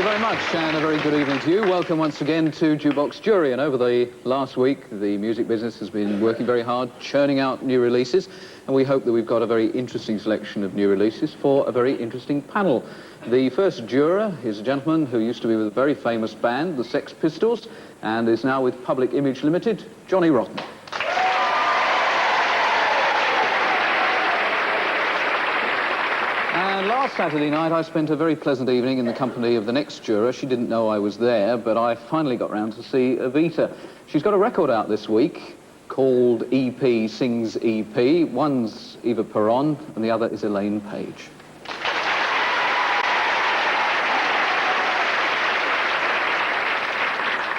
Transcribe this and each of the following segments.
very much, and a very good evening to you. Welcome once again to Jukebox Jury. And over the last week, the music business has been working very hard, churning out new releases, and we hope that we've got a very interesting selection of new releases for a very interesting panel. The first juror is a gentleman who used to be with a very famous band, the Sex Pistols, and is now with Public Image Limited, Johnny Rotten. And last Saturday night, I spent a very pleasant evening in the company of the next juror. She didn't know I was there, but I finally got round to see Evita. She's got a record out this week called EP Sings EP. One's Eva Peron, and the other is Elaine Paige.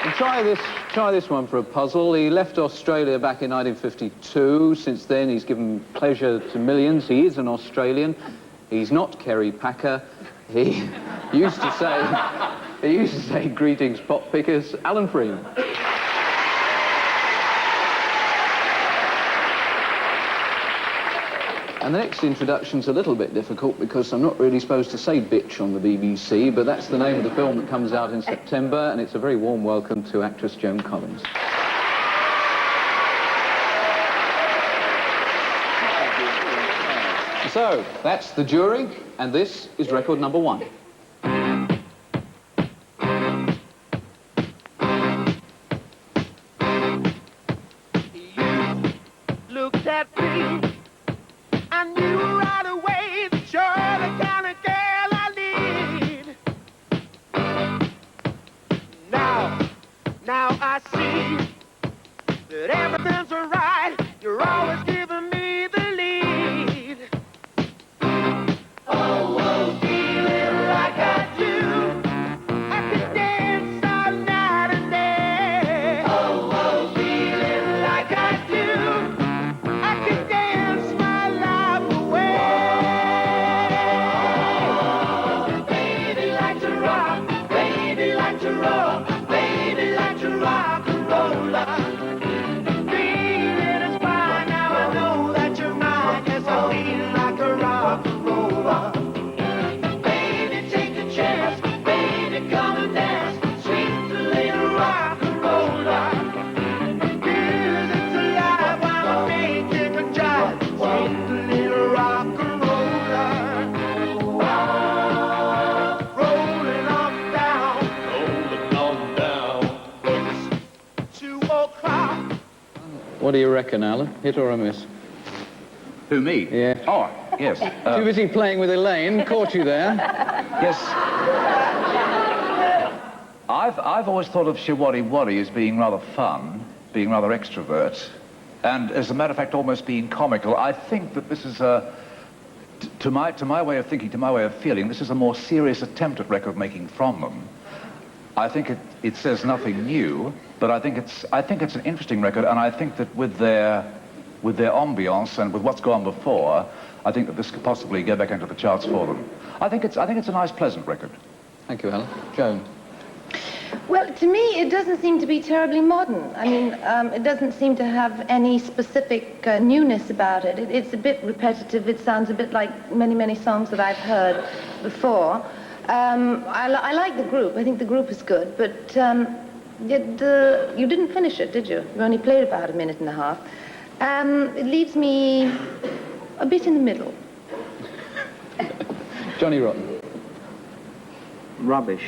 And try this one for a puzzle. He left Australia back in 1952. Since then, he's given pleasure to millions. He is an Australian. He's not Kerry Packer. He used to say, greetings, pop pickers, Alan Freeman. And the next introduction's a little bit difficult because I'm not really supposed to say bitch on the BBC, but that's the name of the film that comes out in September, and it's a very warm welcome to actress Joan Collins. So, that's the jury, and this is record number one. You looked at me, I knew right away that you're the kind of girl I need. Now I see that everything's alright. You're always giving me the lead. Oh, feeling like I do. I could dance all night and day. Oh, feeling like I do. I could dance my life away. Baby, like to rock. Baby, like to roll. Baby, like to rock and roll. Feeling is fine. Now I know that you're mine. Yes, I feel like a rock and roller. Baby, take a chance. Baby, come and dance. Sweet little rock and roller. Music's alive while I'm making a jive. Sweet little rock and roller. Rolling on down. It's 2 o'clock. What do you reckon, Alan? Hit or a miss? Who, me? Yeah. Oh, yes. Too busy playing with Elaine, caught you there. Yes. I've always thought of Shiwaddy Waddy as being rather fun, being rather extrovert, and as a matter of fact, almost being comical. I think that this is to my way of thinking, to my way of feeling, this is a more serious attempt at record making from them. I think it says nothing new, but I think it's an interesting record, and I think that with their ambiance and with what's gone before, I think that this could possibly go back into the charts for them. I think it's a nice, pleasant record. Thank you, Alan. Joan. Well, to me, it doesn't seem to be terribly modern. I mean, it doesn't seem to have any specific newness about it. It's a bit repetitive. It sounds a bit like many, many songs that I've heard before. I like the group. I think the group is good, but you didn't finish it, did you? You only played about a minute and a half. It leaves me a bit in the middle. Johnny Rotten. Rubbish.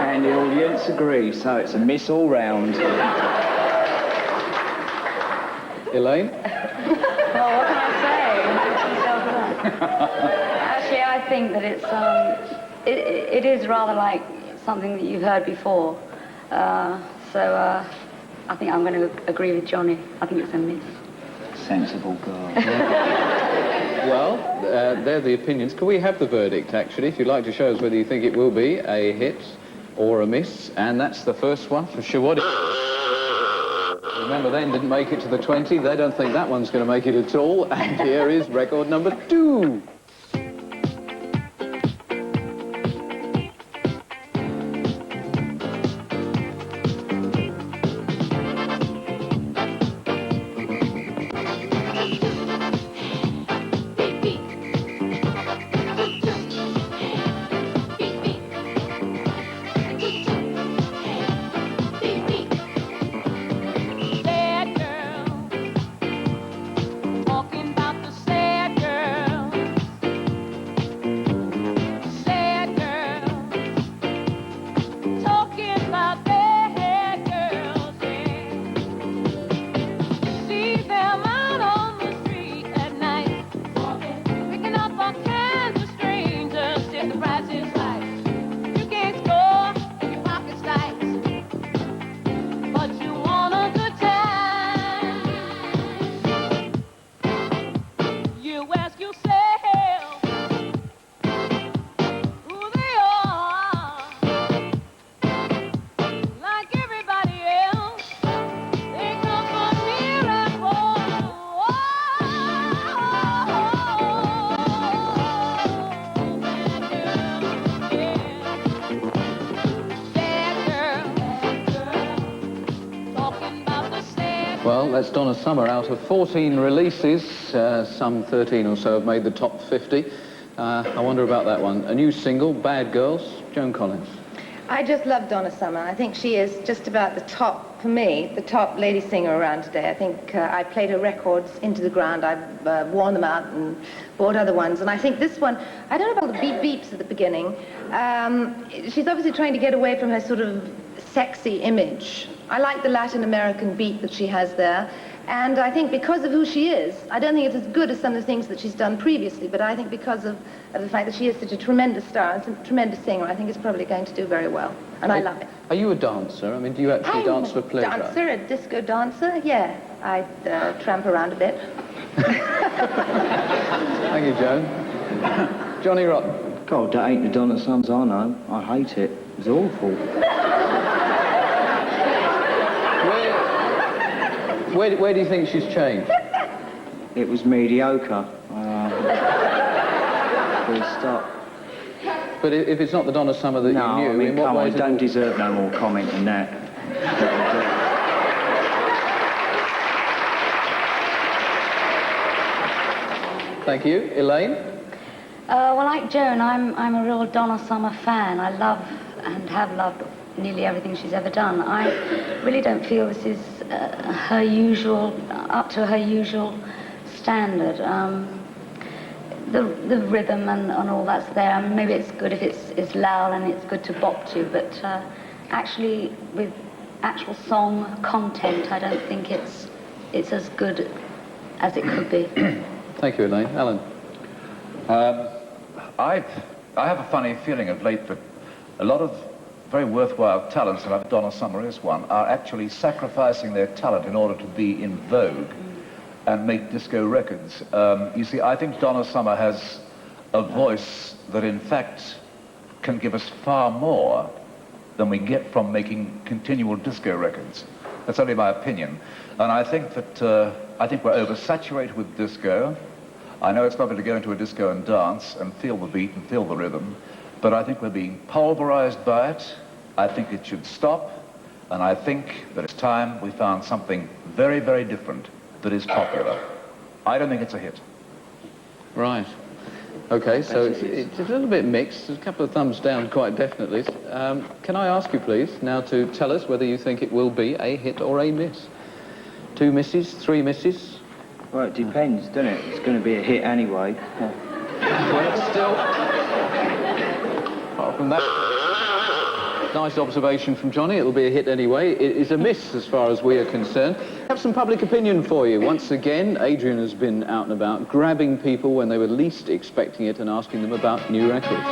And the audience agree, so it's a miss all round. Elaine? Well, what can I say? Actually, I think that it is rather like something that you've heard before. I think I'm going to agree with Johnny. I think it's a miss. Sensible girl. Well, they're the opinions. Can we have the verdict, actually, if you'd like to show us whether you think it will be a hit or a miss? And that's the first one for Shiwaddy. Remember, they didn't make it to the 20. They don't think that one's going to make it at all. And here is record number 2. that's Donna Summer. Out of 14 releases, some 13 or so have made the top 50. I wonder about that one. A new single, Bad Girls, Joan Collins. I just love Donna Summer. I think she is just about the top, for me, the top lady singer around today. I think I played her records into the ground. I've worn them out and bought other ones. And I think this one, I don't know about the beep beeps at the beginning. She's obviously trying to get away from her sort of sexy image. I like the Latin American beat that she has there. And I think because of who she is, I don't think it's as good as some of the things that she's done previously, but I think because of the fact that she is such a tremendous star and such a tremendous singer, I think it's probably going to do very well. And I love it. Are you a dancer? I mean, do you actually dance for pleasure? Dancer, a disco dancer, yeah. I tramp around a bit. Thank you, Joan. Johnny Rotten. God, that ain't the Donna Sums I know. I hate it. It's awful. Where do you think she's changed? It was mediocre. Full stop. But if it's not the Donna Summer that No, you knew, I mean, in what come on, ways... don't deserve no more comment than that. Thank you. Elaine? Well, like Joan, I'm a real Donna Summer fan. I love and have loved nearly everything she's ever done. I really don't feel this is her usual, up to her usual standard. The rhythm and all that's there. I mean, maybe it's good if it's loud and it's good to bop to, but actually with actual song content, I don't think it's as good as it could be. Thank you, Elaine. Alan? I have a funny feeling of late that a lot of very worthwhile talents, and Donna Summer is one, are actually sacrificing their talent in order to be in vogue and make disco records. You see, I think Donna Summer has a voice that in fact can give us far more than we get from making continual disco records. That's only my opinion. And I think that, I think we're oversaturated with disco. I know it's lovely to go into a disco and dance and feel the beat and feel the rhythm, but I think we're being pulverized by it. I think it should stop, and I think that it's time we found something very, very different that is popular. I don't think it's a hit. Right. Okay, so it's a little bit mixed. There's a couple of thumbs down, quite definitely. Can I ask you, please, now to tell us whether you think it will be a hit or a miss? 2 misses, 3 misses? Well, it depends, doesn't it? It's going to be a hit anyway. Well, still... Apart from that... Nice observation from Johnny. It'll be a hit anyway. It is a miss as far as we are concerned. I have some public opinion for you. Once again, Adrian has been out and about, grabbing people when they were least expecting it and asking them about new records.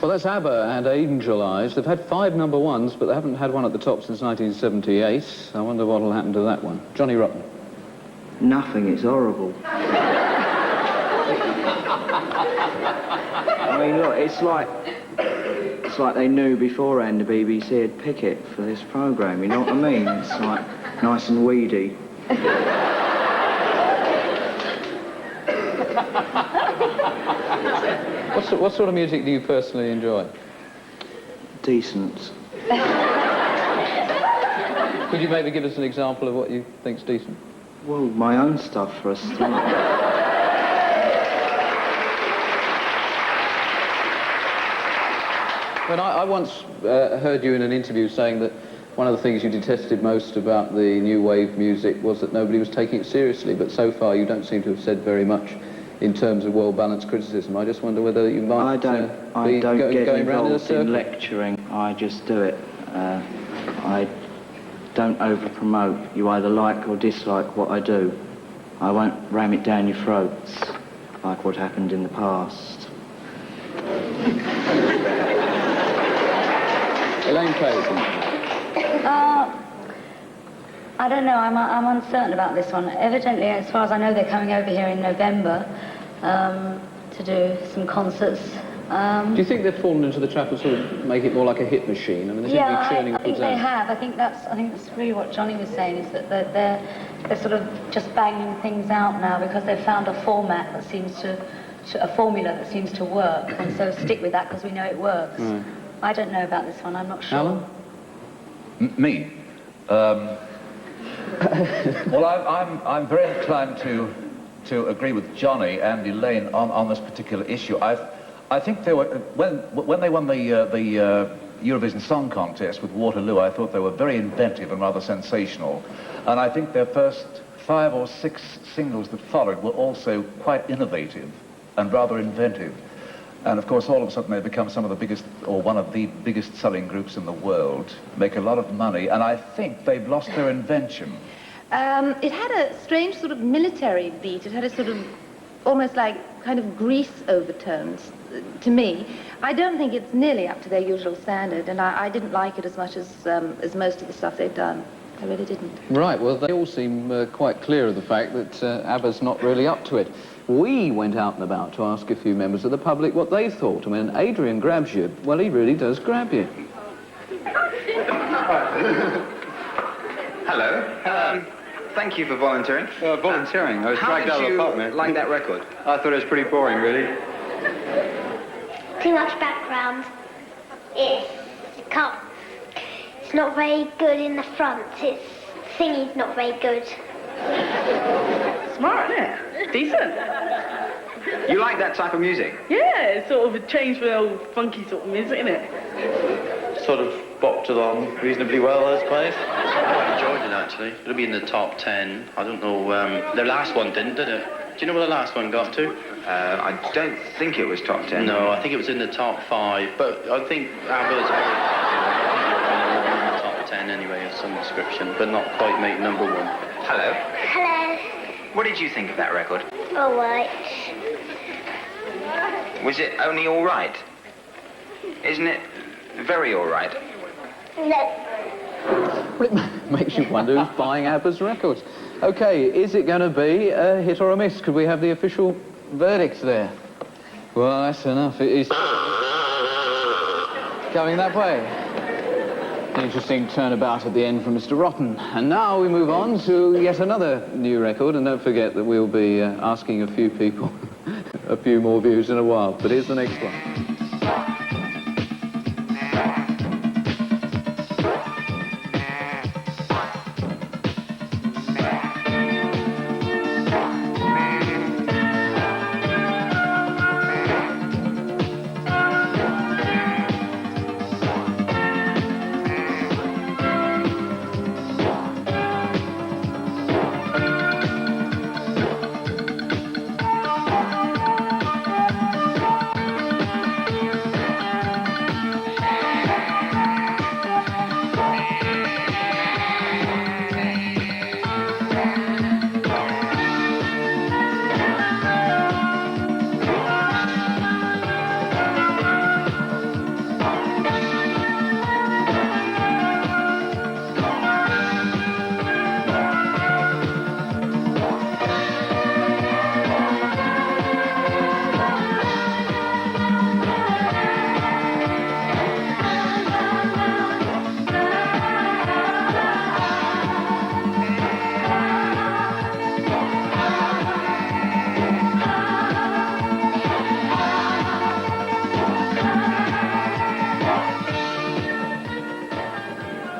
Well, that's ABBA and Angel Eyes. They've had 5 number ones, but they haven't had one at the top since 1978. I wonder what will happen to that one. Johnny Rotten. Nothing, it's horrible. I mean, look, it's like they knew beforehand the BBC would pick it for this programme, you know what I mean? It's like nice and weedy. What sort of music do you personally enjoy? Decent. Could you maybe give us an example of what you think's decent? Well, my own stuff for a start. When I once heard you in an interview saying that one of the things you detested most about the new wave music was that nobody was taking it seriously, but so far you don't seem to have said very much in terms of well-balanced criticism. I just wonder whether you might I don't get going round in a involved circle. in lecturing. I just do it. I don't over-promote. You either like or dislike what I do. I won't ram it down your throats like what happened in the past. Elaine Paige. I don't know, I'm uncertain about this one. Evidently, as far as I know, they're coming over here in November to do some concerts. Do you think they've fallen into the trap of sort of make it more like a hit machine? I mean, they seem to be churning I think upwards they out. have. I think that's really what Johnny was saying, is that they're sort of just banging things out now because they've found a format that seems to, a formula that seems to work, and so stick with that because we know it works. Right. I don't know about this one, I'm not sure. Alan? Me? Well, I'm very inclined to agree with Johnny and Elaine on this particular issue. I think they were when they won the Eurovision Song Contest with Waterloo, I thought they were very inventive and rather sensational, and I think their first 5 or 6 singles that followed were also quite innovative and rather inventive. And of course, all of a sudden they become some of the biggest, or one of the biggest selling groups in the world, make a lot of money, and I think they've lost their invention. It had a strange sort of military beat. It had a sort of almost like kind of Grease overtones to me. I don't think it's nearly up to their usual standard, and I didn't like it as much as most of the stuff they've done. I really didn't. Right, well, they all seem quite clear of the fact that ABBA's not really up to it. We went out and about to ask a few members of the public what they thought. And when Adrian grabs you, well, he really does grab you. Hello. Thank you for volunteering. Volunteering? I was dragged out of the apartment. How did you like that record? I thought it was pretty boring, really. Too much background. It's not very good in the front. Singing's not very good. Smart, isn't it? Decent. You like that type of music? Yeah, it's sort of a change from the old funky sort of music, isn't it? Sort of bopped along reasonably well, I suppose. I enjoyed it, actually. It'll be in the top 10. I don't know, the last one did it? Do you know where the last one got to? I don't think it was top 10. No, I think it was in the top 5, but I think ABBA's in the top 10 anyway of some description, but not quite make number 1. Hello. Hello. What did you think of that record? All right. Was it only all right? Isn't it very all right? No. Well, it makes you wonder who's buying ABBA's records. OK, is it going to be a hit or a miss? Could we have the official verdict there? Well, that's enough. It is going that way. Interesting turnabout at the end from Mr. Rotten. And now we move on to yet another new record, and don't forget that we'll be asking a few people a few more views in a while. But here's the next one.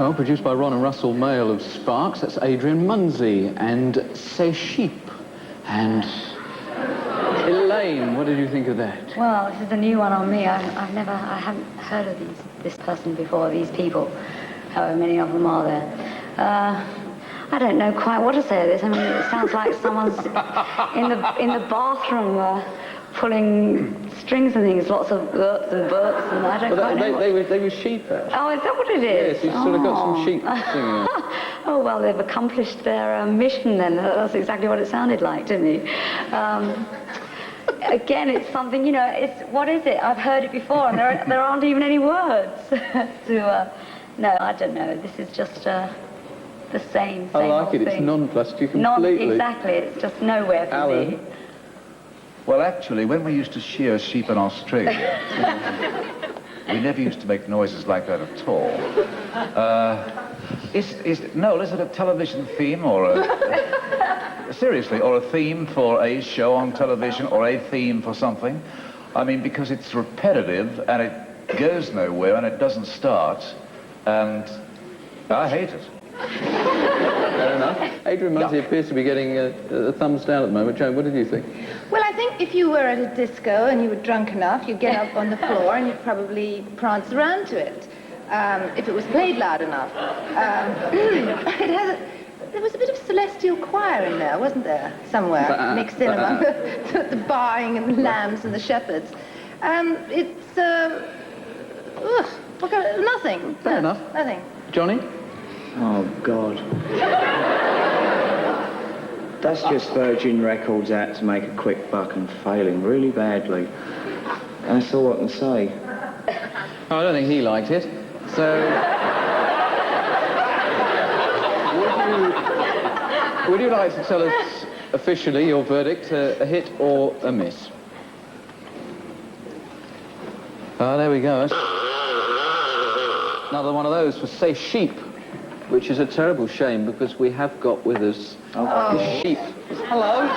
Well, produced by Ron and Russell Mail of Sparks. That's Adrian Munsey and C'est Sheep. And Elaine, what did you think of that? Well, this is a new one on me. I haven't heard of this person before, these people, however many of them are there. I don't know quite what to say of this. I mean, it sounds like someone's in the bathroom pulling strings and things, lots of burps and burps, and I don't quite know. They were sheep, actually. Oh, is that what it is? Yes, you've sort of got some sheep singing. Oh, well, they've accomplished their mission then. That's exactly what it sounded like to me. Again, it's something, you know, what is it? I've heard it before, and there aren't even any words no, I don't know. This is just the same I like old it. thing. It's nonplussed. You completely... Exactly. It's just nowhere for Alan. me. Well, actually, when we used to shear sheep in Australia, we never used to make noises like that at all. Noel, is it a television theme or seriously, or a theme for a show on television or a theme for something? I mean, because it's repetitive and it goes nowhere and it doesn't start, and I hate it. Fair enough. Adrian Munsey appears to be getting a thumbs down at the moment. Joan, what did you think? Well, I think if you were at a disco and you were drunk enough, you'd get up on the floor and you'd probably prance around to it, if it was played loud enough. There was a bit of celestial choir in there, wasn't there? Somewhere, mixed in among the buying and the lambs and the shepherds. Nothing. Fair enough. Nothing. Johnny? Oh, God. That's just Virgin Records out to make a quick buck and failing really badly. That's all I can say. Oh, I don't think he liked it. So... would you like to tell us officially your verdict, a hit or a miss? Oh, there we go. Another one of those for Say Sheep, which is a terrible shame because we have got with us the sheep. Hello.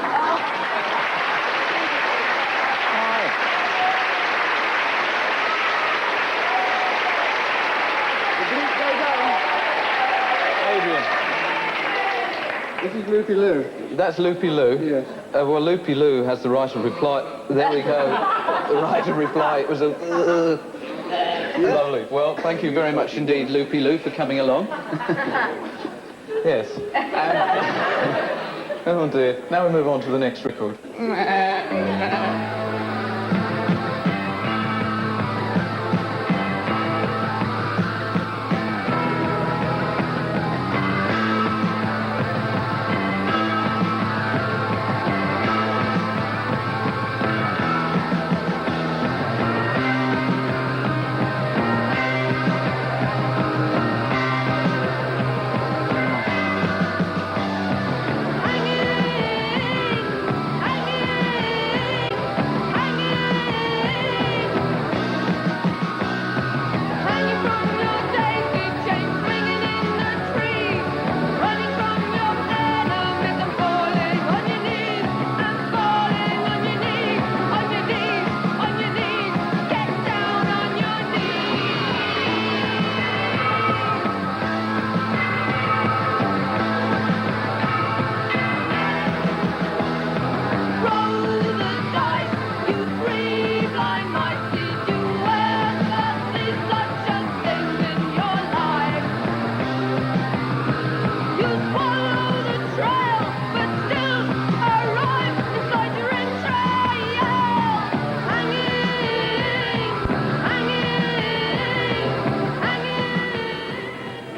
This is Loopy Lou. That's Loopy Lou? Yes. Well, Loopy Lou has the right of reply. There we go. The right of reply. It was a... Lovely. Well, thank you very much indeed, Loopy Lou, for coming along. Yes. Oh, dear. Now we move on to the next record.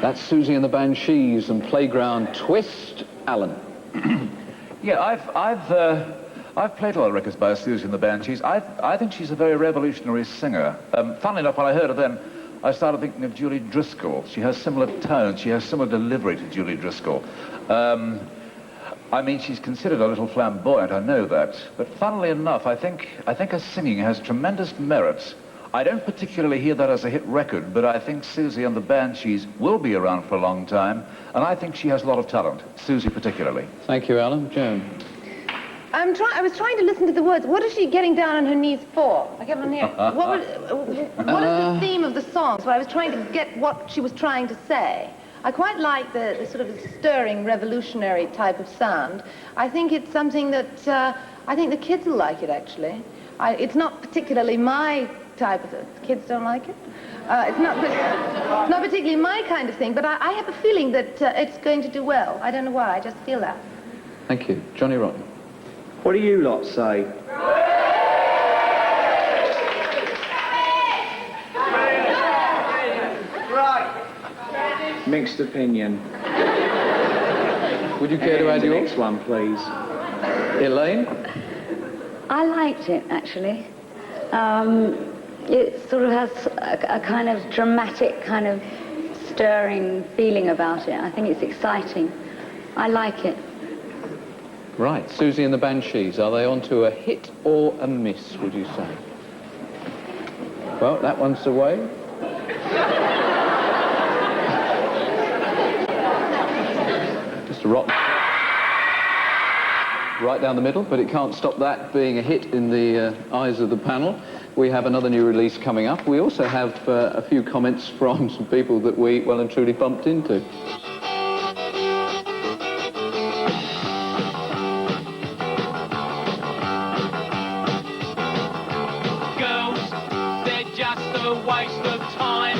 That's Susie and the Banshees and Playground Twist. Alan. Yeah, I've played a lot of records by Susie and the Banshees. I think she's a very revolutionary singer. Funnily enough, when I heard her then, I started thinking of Julie Driscoll. She has similar tones, she has similar delivery to Julie Driscoll. I mean, she's considered a little flamboyant, I know that. But funnily enough, I think her singing has tremendous merit. I don't particularly hear that as a hit record, but I think Susie and the Banshees will be around for a long time, and I think she has a lot of talent, Susie particularly. Thank you, Alan. Joan. I was trying to listen to the words. What is she getting down on her knees for? I kept on hearing. What is the theme of the song? So I was trying to get what she was trying to say. I quite like the sort of stirring, revolutionary type of sound. I think it's something that I think the kids will like it, actually. It's not particularly my type of... Kids don't like it? It's not particularly my kind of thing, but I have a feeling that it's going to do well. I don't know why, I just feel that. Thank you. Johnny Rotten. What do you lot say? Mixed opinion. Would you care to add yours? Next one, please. Elaine? I liked it, actually. It sort of has a kind of dramatic, kind of stirring feeling about it. I think it's exciting. I like it. Right, Susie and the Banshees, are they on to a hit or a miss, would you say? Well, that one's away. Just a rotten... right down the middle, but it can't stop that being a hit in the eyes of the panel. We have another new release coming up. We also have a few comments from some people that we well and truly bumped into. Girls, they're just a waste of time.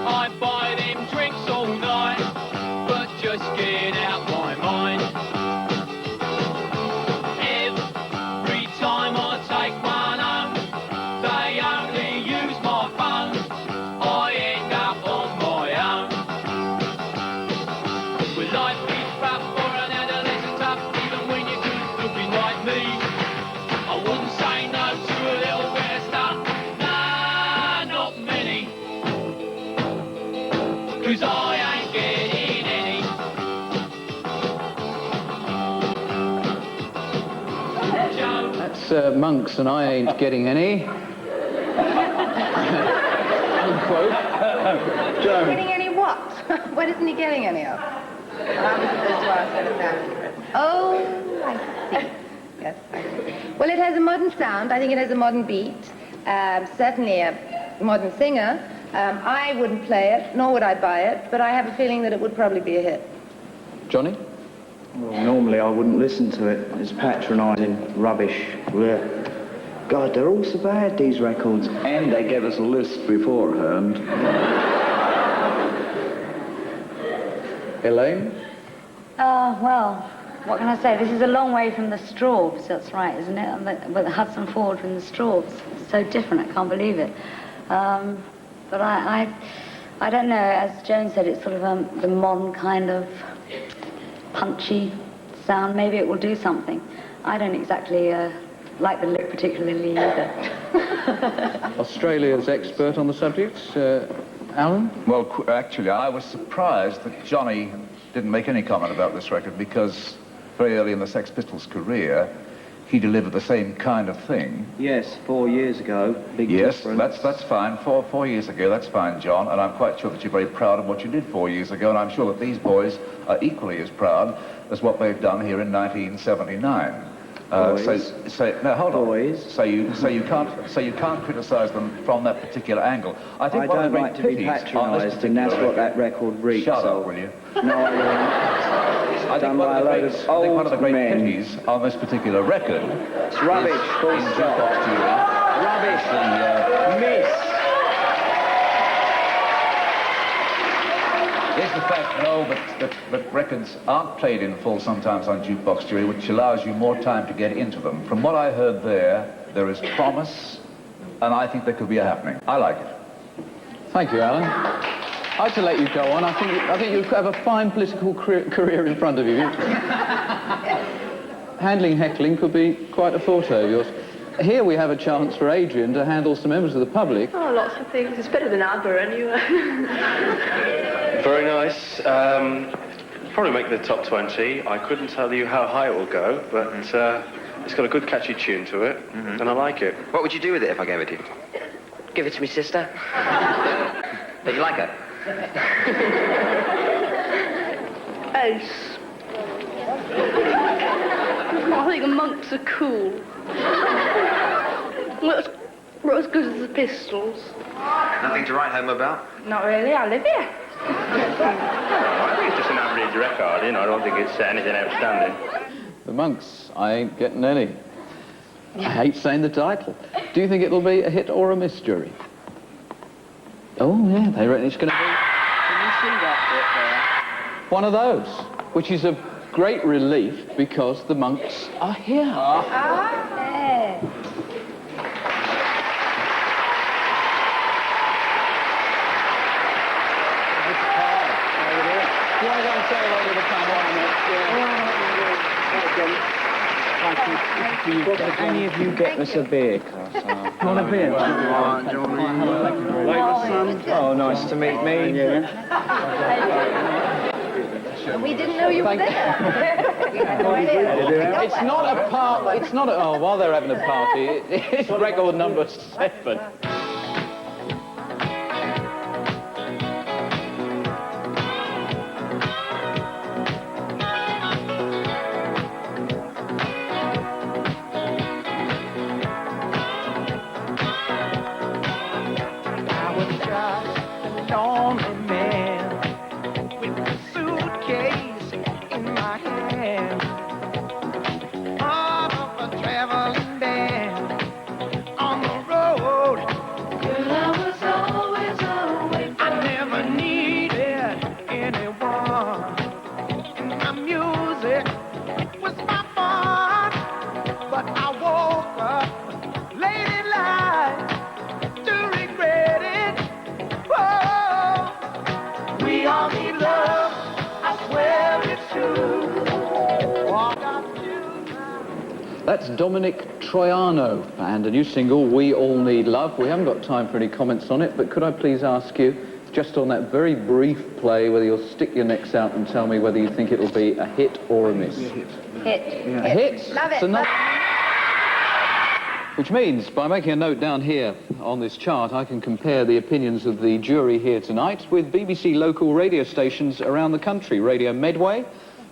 I buy them drinks all night, but just get out my mind. Every time I take one home, they only use my phone. I end up on my own. Well, life is rough for an adolescent tough, even when you're good looking like me. I wouldn't say no to a little bit of stuff, nah, not many. 'Cause I ain't getting any. Joe. That's Monks and I Ain't Getting Any. Unquote. Joan. Getting any what? What isn't he getting any of? I was supposed to ask that after. Oh, I see. Yes, I see. Well, it has a modern sound. I think it has a modern beat. Certainly a modern singer. I wouldn't play it, nor would I buy it, but I have a feeling that it would probably be a hit. Johnny? Well, normally I wouldn't listen to it. It's patronising rubbish. Blech. God, they're all so bad, these records. And they gave us a list beforehand. Elaine? Well, what can I say? This is a long way from the Straubs, that's right, isn't it? With Hudson Ford and the Straubs. It's so different, I can't believe it. But I don't know, as Joan said, it's sort of the modern kind of punchy sound. Maybe it will do something. I don't exactly like the look particularly either. Australia's expert on the subject, Alan? Well, actually, I was surprised that Johnny didn't make any comment about this record because very early in the Sex Pistols' career, he delivered the same kind of thing. Yes, 4 years ago. Big yes, difference. that's fine. Four years ago, that's fine, John. And I'm quite sure that you're very proud of what you did 4 years ago. And I'm sure that these boys are equally as proud as what they've done here in 1979. No, hold on. Boys. So you can't criticise them from that particular angle. I think I one of don't the like great to be pities on this patronised, and that's particular what that record reeks. Shut so. up, will you? No, I won't. Done by a load of I think one of the old great men. pities on this particular record It's rubbish, is full in stop. Jukebox Jury. Rubbish. Miss. Miss. Is the fact, Noel, that records aren't played in full sometimes on Jukebox Jury, which allows you more time to get into them. From what I heard there is promise, and I think there could be a happening. I like it. Thank you, Alan. I'd like to let you go on. I think you have a fine political career in front of you. Handling heckling could be quite a forte of yours. Here we have a chance for Adrian to handle some members of the public. Oh, lots of things. It's better than ABBA anyway. Very nice. Probably make the top 20. I couldn't tell you how high it will go, but it's got a good catchy tune to it, and I like it. What would you do with it if I gave it to you? Give it to me sister. Don't you like her? Ace. I think the Monks are cool. Not as good as the Pistols. Nothing to write home about? Not really, I live here. I think it's just an average record, you know. I don't think it's anything outstanding. The Monks, I ain't getting any. I hate saying the title. Do you think it'll be a hit or a miss, jury? Oh, yeah, they reckon it's going to be... Can you see that bit there? One of those, which is a great relief because the Monks are here. You want to go and say hello to the panel? Any of you get us a beer, class? Want a beer? Oh, nice to meet me. We didn't know you were there. It's not a part. It's not a. Oh, while they're having a party, it's record number 7. That's Dominic Troiano and a new single, We All Need Love. We haven't got time for any comments on it, but could I please ask you, just on that very brief play, whether you'll stick your necks out and tell me whether you think it'll be a hit or a miss? Hit. A hit? Love it. Which means, by making a note down here on this chart, I can compare the opinions of the jury here tonight with BBC local radio stations around the country. Radio Medway,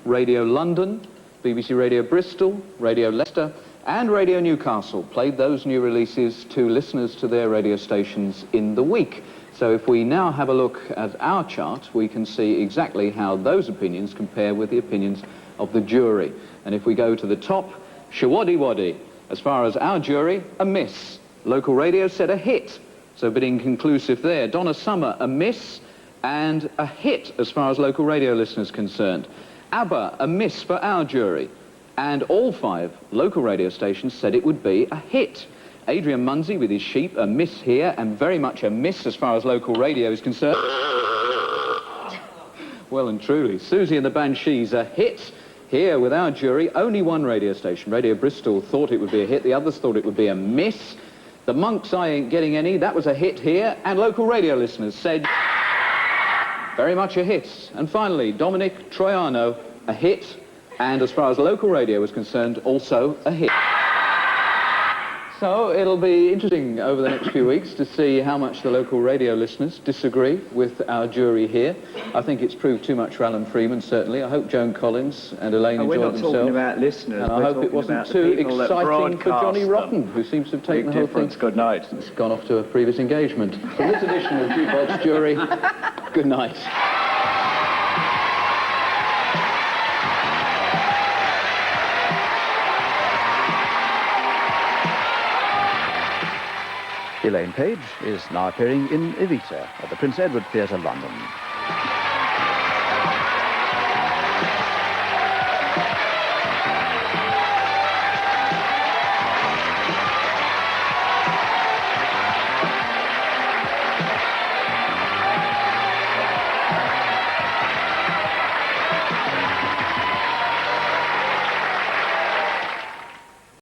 Radio London, BBC Radio Bristol, Radio Leicester and Radio Newcastle played those new releases to listeners to their radio stations in the week. So if we now have a look at our chart, we can see exactly how those opinions compare with the opinions of the jury. And if we go to the top, Shawaddy Waddy. As far as our jury, a miss. Local radio said a hit, so a bit inconclusive there. Donna Summer, a miss, and a hit as far as local radio listeners concerned. ABBA, a miss for our jury, and all 5 local radio stations said it would be a hit. Adrian Munsey with his Sheep, a miss here, and very much a miss as far as local radio is concerned. Well and truly. Susie and the Banshees, a hit. Here with our jury, only one radio station, Radio Bristol, thought it would be a hit. The others thought it would be a miss. The Monks, I ain't getting any. That was a hit here. And local radio listeners said very much a hit. And finally, Dominic Troiano, a hit. And as far as local radio was concerned, also a hit. So it'll be interesting over the next few weeks to see how much the local radio listeners disagree with our jury here. I think it's proved too much for Alan Freeman, certainly. I hope Joan Collins and Elaine enjoyed themselves. We're not talking about listeners. And I hope it wasn't too exciting for Johnny Rotten, who seems to have taken the whole thing. Good night. It's gone off to a previous engagement. From this edition of Jukebox Jury, good night. Elaine Paige is now appearing in Evita at the Prince Edward Theatre, London.